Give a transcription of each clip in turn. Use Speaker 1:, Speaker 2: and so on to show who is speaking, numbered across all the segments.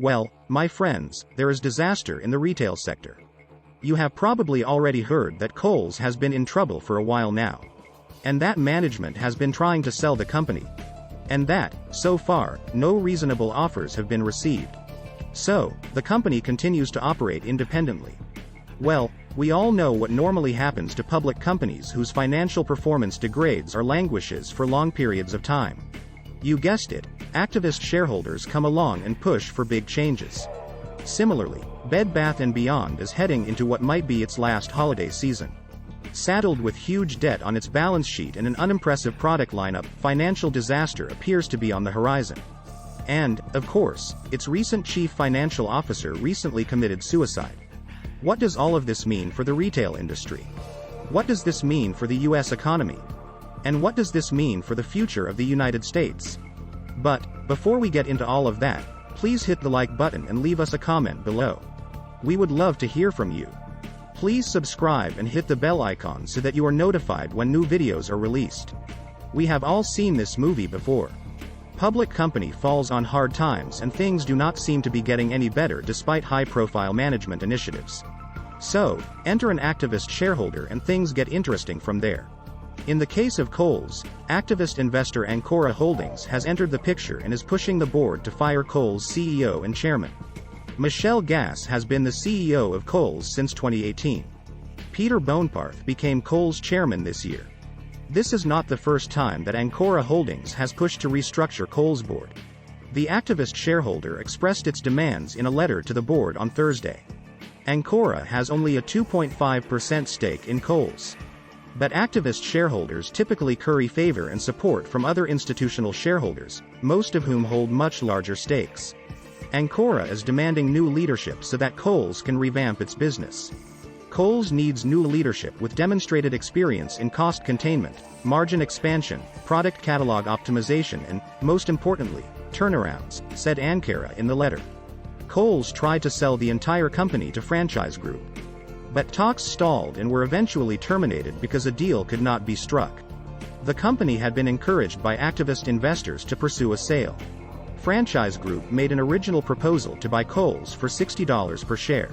Speaker 1: Well, my friends, there is disaster in the retail sector. You have probably already heard that Kohls has been in trouble for a while now. And that management has been trying to sell the company. And that, so far, no reasonable offers have been received. So, the company continues to operate independently. Well, we all know what normally happens to public companies whose financial performance degrades or languishes for long periods of time. You guessed it, activist shareholders come along and push for big changes. Similarly, Bed Bath & Beyond is heading into what might be its last holiday season. Saddled with huge debt on its balance sheet and an unimpressive product lineup, financial disaster appears to be on the horizon. And, of course, its recent chief financial officer recently committed suicide. What does all of this mean for the retail industry? What does this mean for the US economy? And what does this mean for the future of the United States? But, before we get into all of that, please hit the like button and leave us a comment below. We would love to hear from you. Please subscribe and hit the bell icon so that you are notified when new videos are released. We have all seen this movie before. Public company falls on hard times and things do not seem to be getting any better despite high-profile management initiatives. So, enter an activist shareholder and things get interesting from there. In the case of Kohls, activist investor Ancora Holdings has entered the picture and is pushing the board to fire Kohl's CEO and chairman. Michelle Gass has been the CEO of Kohl's since 2018. Peter Boneparth became Kohl's chairman this year. This is not the first time that Ancora Holdings has pushed to restructure Kohls Board. The activist shareholder expressed its demands in a letter to the board on Thursday. Ancora has only a 2.5% stake in Kohl's. But activist shareholders typically curry favor and support from other institutional shareholders, most of whom hold much larger stakes. Ancora is demanding new leadership so that Kohl's can revamp its business. Kohl's needs new leadership with demonstrated experience in cost containment, margin expansion, product catalog optimization and, most importantly, turnarounds, said Ancora in the letter. Kohl's tried to sell the entire company to Franchise Group. But talks stalled and were eventually terminated because a deal could not be struck. The company had been encouraged by activist investors to pursue a sale. Franchise Group made an original proposal to buy Kohl's for $60 per share.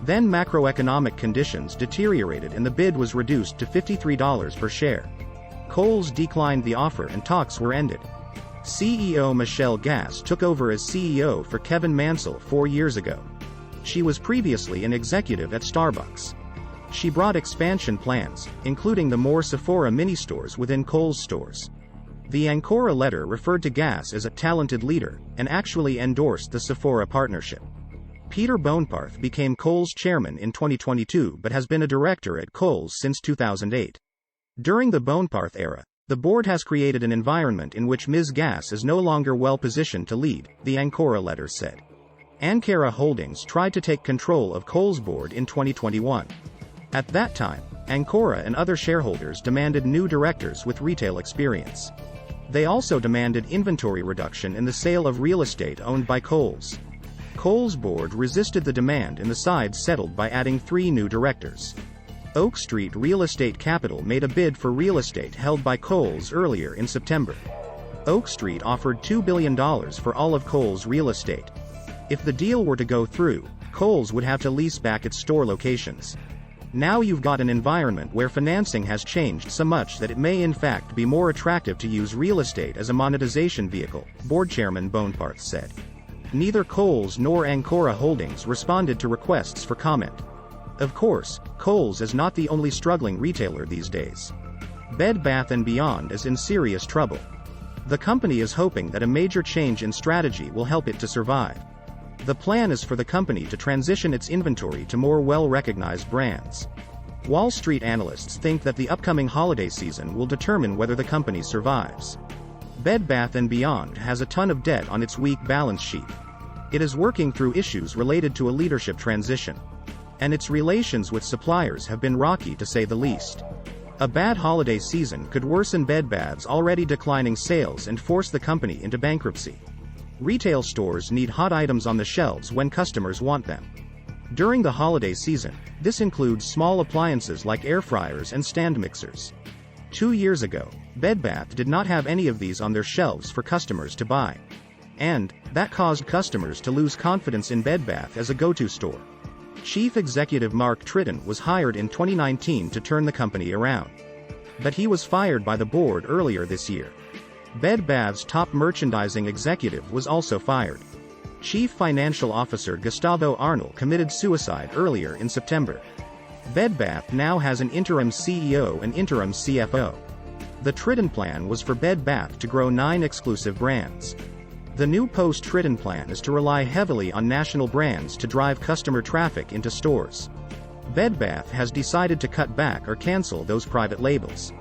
Speaker 1: Then macroeconomic conditions deteriorated and the bid was reduced to $53 per share. Kohl's declined the offer and talks were ended. CEO Michelle Gass took over as CEO for Kevin Mansell 4 years ago. She was previously an executive at Starbucks. She brought expansion plans, including the more Sephora mini-stores within Kohl's stores. The Ancora letter referred to Gass as a talented leader, and actually endorsed the Sephora partnership. Peter Boneparth became Kohl's chairman in 2022 but has been a director at Kohl's since 2008. During the Boneparth era, the board has created an environment in which Ms. Gass is no longer well positioned to lead, the Ancora letter said. Ancora Holdings tried to take control of Kohls Board in 2021. At that time, Ancora and other shareholders demanded new directors with retail experience. They also demanded inventory reduction in the sale of real estate owned by Kohl's. Kohls Board resisted the demand and the sides settled by adding 3 new directors. Oak Street Real Estate Capital made a bid for real estate held by Kohl's earlier in September. Oak Street offered $2 billion for all of Kohl's real estate. If the deal were to go through, Kohl's would have to lease back its store locations. Now you've got an environment where financing has changed so much that it may in fact be more attractive to use real estate as a monetization vehicle, board chairman Boneparth said. Neither Kohl's nor Ancora Holdings responded to requests for comment. Of course, Kohl's is not the only struggling retailer these days. Bed Bath & Beyond is in serious trouble. The company is hoping that a major change in strategy will help it to survive. The plan is for the company to transition its inventory to more well-recognized brands. Wall Street analysts think that the upcoming holiday season will determine whether the company survives. Bed Bath & Beyond has a ton of debt on its weak balance sheet. It is working through issues related to a leadership transition. And its relations with suppliers have been rocky to say the least. A bad holiday season could worsen Bed Bath's already declining sales and force the company into bankruptcy. Retail stores need hot items on the shelves when customers want them. During the holiday season, this includes small appliances like air fryers and stand mixers. 2 years ago, Bed Bath did not have any of these on their shelves for customers to buy. And that caused customers to lose confidence in Bed Bath as a go-to store. Chief Executive Mark Tritton was hired in 2019 to turn the company around. But he was fired by the board earlier this year. Bed Bath's top merchandising executive was also fired. Chief Financial Officer Gustavo Arnal committed suicide earlier in September. Bed Bath now has an interim CEO and interim CFO. The Tritton plan was for Bed Bath to grow 9 exclusive brands. The new post-Tritton plan is to rely heavily on national brands to drive customer traffic into stores. Bed Bath has decided to cut back or cancel those private labels.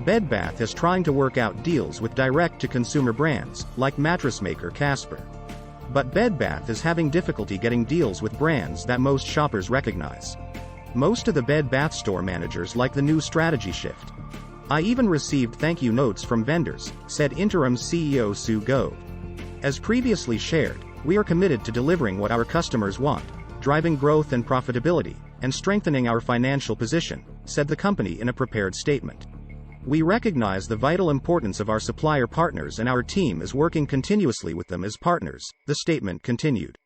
Speaker 1: Bed Bath is trying to work out deals with direct-to-consumer brands, like mattress maker Casper. But Bed Bath is having difficulty getting deals with brands that most shoppers recognize. Most of the Bed Bath store managers like the new strategy shift. I even received thank you notes from vendors, said interim CEO Sue Gove. As previously shared, we are committed to delivering what our customers want, driving growth and profitability, and strengthening our financial position, said the company in a prepared statement. We recognize the vital importance of our supplier partners and our team is working continuously with them as partners, the statement continued.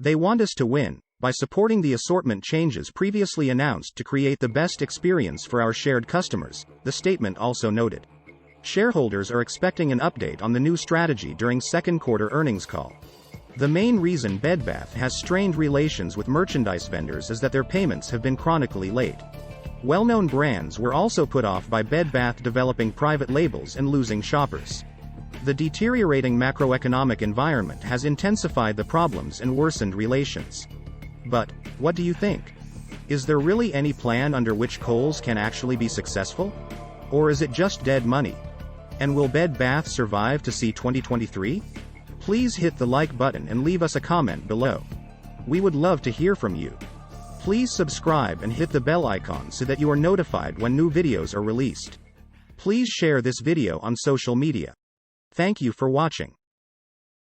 Speaker 1: They want us to win, by supporting the assortment changes previously announced to create the best experience for our shared customers, the statement also noted. Shareholders are expecting an update on the new strategy during second quarter earnings call. The main reason Bed Bath has strained relations with merchandise vendors is that their payments have been chronically late. Well-known brands were also put off by Bed Bath developing private labels and losing shoppers. The deteriorating macroeconomic environment has intensified the problems and worsened relations. But, what do you think? Is there really any plan under which Kohls can actually be successful? Or is it just dead money? And will Bed Bath survive to see 2023? Please hit the like button and leave us a comment below. We would love to hear from you. Please subscribe and hit the bell icon so that you are notified when new videos are released. Please share this video on social media. Thank you for watching.